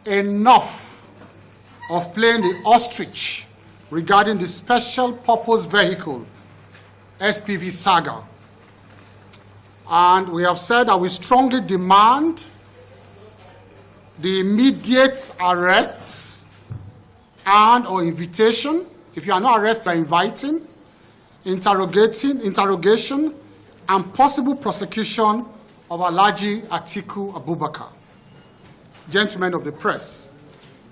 enough of playing the ostrich regarding the special purpose vehicle, SPV saga. And we have said that we strongly demand the immediate arrests and or invitation. If you are not arrested, inviting, interrogation, and possible prosecution of Alhaji Atiku Abubakar. Gentlemen of the press,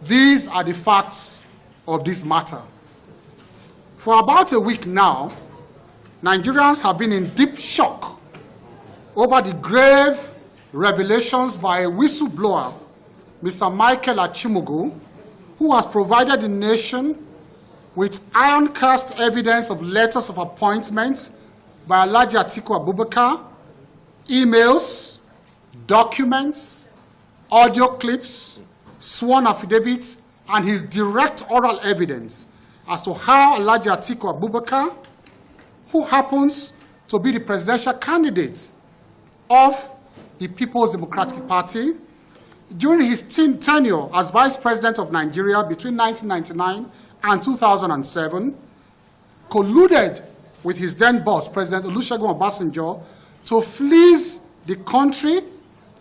these are the facts of this matter. For about a week now, Nigerians have been in deep shock over the grave revelations by a whistleblower, Mr. Michael Achimugu, who has provided the nation with iron-cast evidence of letters of appointment by Alhaji Atiku Abubakar, emails, documents, audio clips, sworn affidavits, and his direct oral evidence as to how Alhaji Atiku Abubakar, who happens to be the presidential candidate of the People's Democratic Party, during his tenure as Vice President of Nigeria between 1999 and 2007, colluded with his then boss, President Olusegun Obasanjo, to fleece the country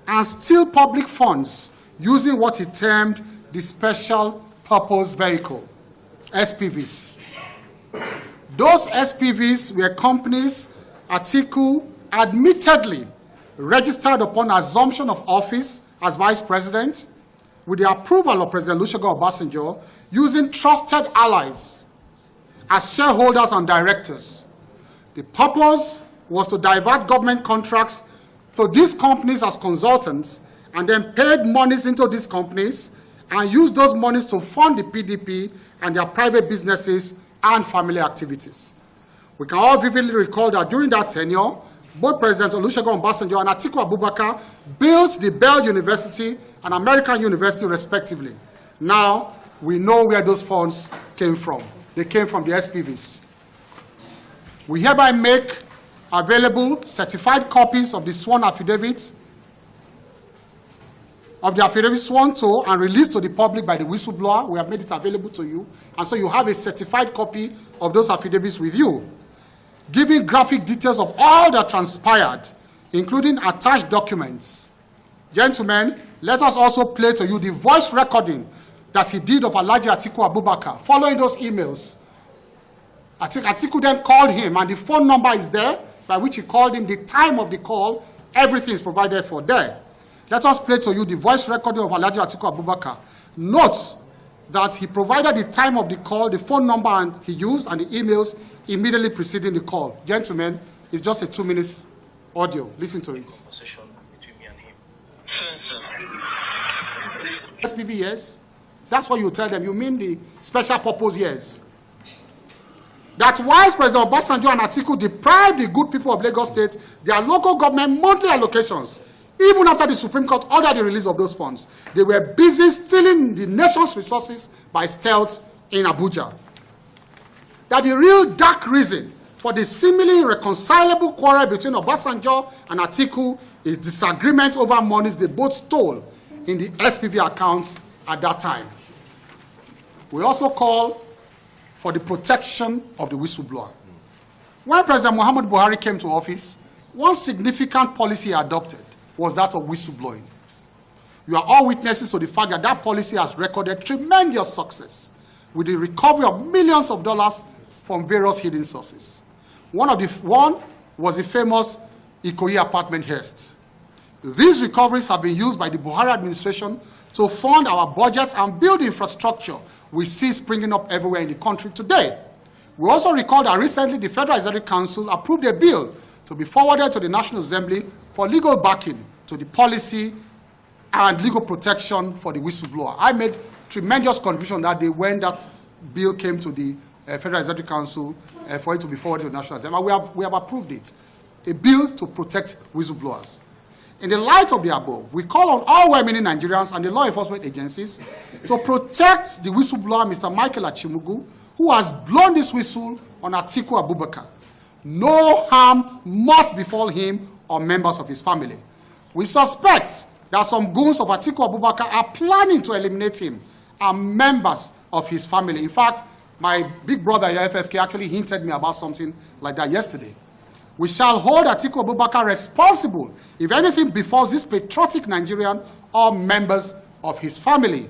and steal public funds using what he termed the Special Purpose Vehicle, SPVs. Those SPVs were companies Atiku admittedly registered upon assumption of office as Vice President with the approval of President Olusegun Obasanjo, using trusted allies as shareholders and directors. The purpose was to divert government contracts to these companies as consultants and then paid monies into these companies and used those monies to fund the PDP and their private businesses and family activities. We can all vividly recall that during that tenure, both President Olusegun Obasanjo and Atiku Abubakar built the Bell University and American University respectively. Now, we know where those funds came from. They came from the SPVs. We hereby make available certified copies of the sworn affidavits, of the affidavit sworn to and released to the public by the whistleblower. We have made it available to you. And so you have a certified copy of those affidavits with you, giving graphic details of all that transpired, including attached documents. Gentlemen, let us also play to you the voice recording that he did of Alhaji Atiku Abubakar following those emails. Atiku then called him, and the phone number is there by which he called him, the time of the call, everything is provided for there. Let us play to you the voice recording of Alhaji Atiku Abubakar. Note that he provided the time of the call, the phone number and he used, and the emails immediately preceding the call. Gentlemen, it's just a 2 minutes audio. Listen to it. Conversation between me and him. SPV years, that's what you tell them. You mean the special purpose years. That whilst President Obasanjo and Atiku deprived the good people of Lagos State their local government monthly allocations, even after the Supreme Court ordered the release of those funds, they were busy stealing the nation's resources by stealth in Abuja. That the real dark reason for the seemingly irreconcilable quarrel between Obasanjo and Atiku is disagreement over monies they both stole in the SPV accounts at that time. We also call for the protection of the whistleblower. When President Muhammad Buhari came to office, one significant policy he adopted was that of whistleblowing. You are all witnesses to the fact that that policy has recorded tremendous success with the recovery of millions of dollars from various hidden sources. One was the famous Ikoyi apartment heist. These recoveries have been used by the Buhari administration to fund our budgets and build infrastructure we see springing up everywhere in the country today. We also recall that recently the Federal Executive Council approved a bill to be forwarded to the National Assembly for legal backing to the policy and legal protection for the whistleblower. I made tremendous contribution that day when that bill came to the Federal Executive Council for it to be forwarded to the National Assembly. We have approved it, a bill to protect whistleblowers. In the light of the above, we call on all well-meaning Nigerians and the law enforcement agencies to protect the whistleblower, Mr. Michael Achimugu, who has blown this whistle on Atiku Abubakar. No harm must befall him or members of his family. We suspect that some goons of Atiku Abubakar are planning to eliminate him and members of his family. In fact, my big brother, FFK, actually hinted me about something like that yesterday. We shall hold Atiku Abubakar responsible if anything befalls this patriotic Nigerian or members of his family.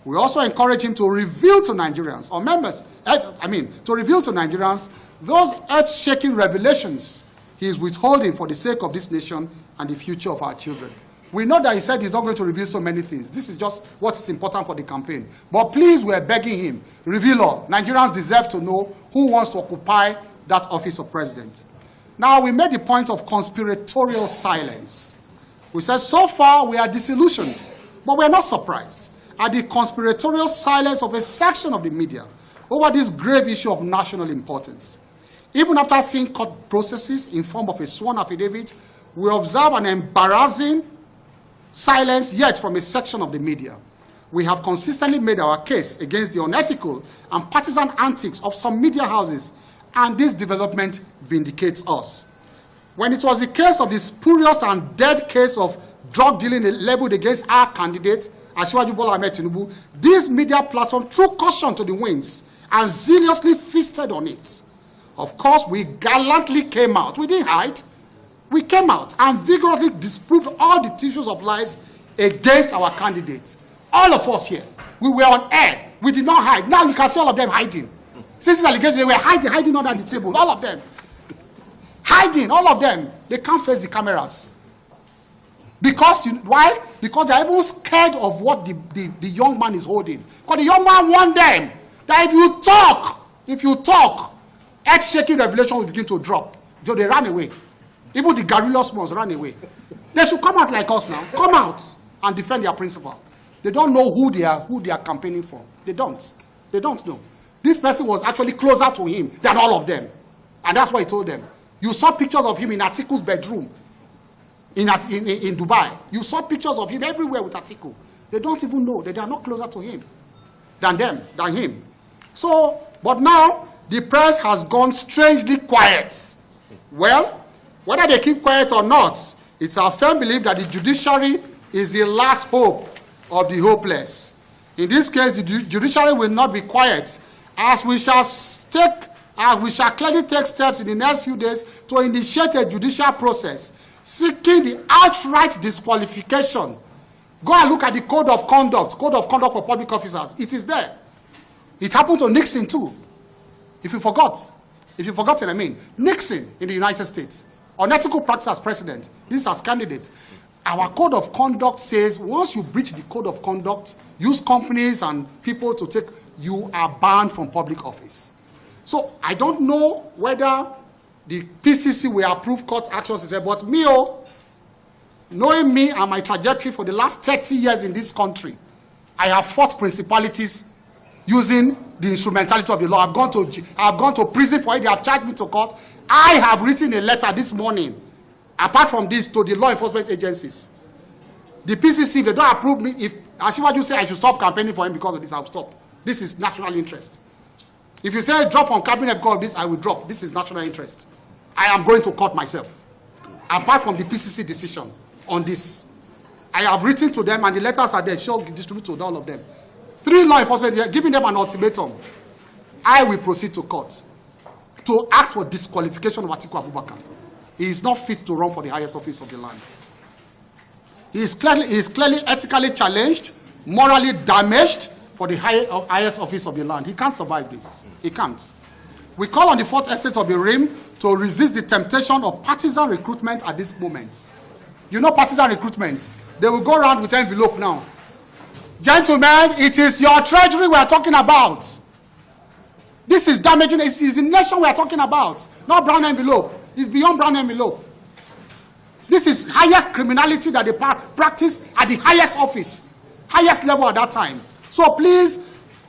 We also encourage him to reveal to Nigerians, or members, to reveal to Nigerians those earth-shaking revelations he is withholding for the sake of this nation and the future of our children. We know that he said he's not going to reveal so many things. This is just what is important for the campaign. But please, we're begging him, reveal all. Nigerians deserve to know who wants to occupy that office of president. Now, we made the point of conspiratorial silence. We said, so far, we are disillusioned, but we are not surprised at the conspiratorial silence of a section of the media over this grave issue of national importance. Even after seeing court processes in form of a sworn affidavit, we observe an embarrassing silence yet from a section of the media. We have consistently made our case against the unethical and partisan antics of some media houses, and this development vindicates us. When it was the case of the spurious and dead case of drug dealing leveled against our candidate, Asiwaju Bola Ahmed Tinubu, this media platform threw caution to the winds and zealously feasted on it. Of course, we gallantly came out. We didn't hide. We came out and vigorously disproved all the tissues of lies against our candidate. All of us here, we were on air. We did not hide. Now you can see all of them hiding. Since this allegation, they were hiding under the table. All of them. Hiding, all of them. They can't face the cameras. Because, why? Because they're even scared of what the young man is holding. Because the young man warned them that if you talk, earth-shaking revelation will begin to drop. So they ran away. Even the garrulous ones ran away. They should come out like us now. Come out and defend their principle. They don't know who they are campaigning for. They don't. They don't know. This person was actually closer to him than all of them. And that's what he told them. You saw pictures of him in Atiku's bedroom in Dubai. You saw pictures of him everywhere with Atiku. They don't even know that they are not closer to him than him. So, but now, the press has gone strangely quiet. Well, whether they keep quiet or not, it's our firm belief that the judiciary is the last hope of the hopeless. In this case, the judiciary will not be quiet, as we shall clearly take steps in the next few days to initiate a judicial process seeking the outright disqualification. Go and look at the code of conduct for public officers. It is there. It happened to Nixon too. If you forgot, Nixon in the United States, unethical practice as president, this as candidate. Our code of conduct says once you breach the code of conduct, use companies and people to take, you are banned from public office. So I don't know whether the PCC will approve court actions, but me, knowing me and my trajectory for the last 30 years in this country, I have fought principalities using the instrumentality of the law. I've gone to prison for it. They have charged me to court. I have written a letter this morning, apart from this, to the law enforcement agencies. The PCC, if they don't approve me, if Asiwaju say I should stop campaigning for him because of this, I'll stop. This is national interest. If you say drop from cabinet because of this, I will drop. This is national interest. I am going to court myself, apart from the PCC decision on this. I have written to them, and the letters are there. Shall distribute to all of them. 3 law enforcement, giving them an ultimatum. I will proceed to court to ask for disqualification of Atiku Abubakar. He is not fit to run for the highest office of the land. He is clearly ethically challenged, morally damaged for the highest office of the land. He can't survive this. He can't. We call on the Fourth Estate of the Rim to resist the temptation of partisan recruitment at this moment. You know partisan recruitment. They will go around with envelope now. Gentlemen, it is your treasury we are talking about. This is damaging. It is the nation we are talking about, not brown envelope. It's beyond brown envelope. This is highest criminality that they practice at the highest office, highest level at that time. So please,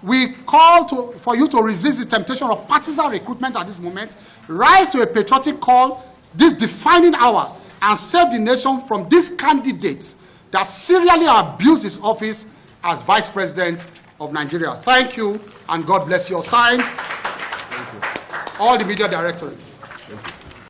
we call for you to resist the temptation of partisan recruitment at this moment, rise to a patriotic call this defining hour, and save the nation from this candidate that serially abused his office as Vice President of Nigeria. Thank you, and God bless you. Signed, all the media directorates.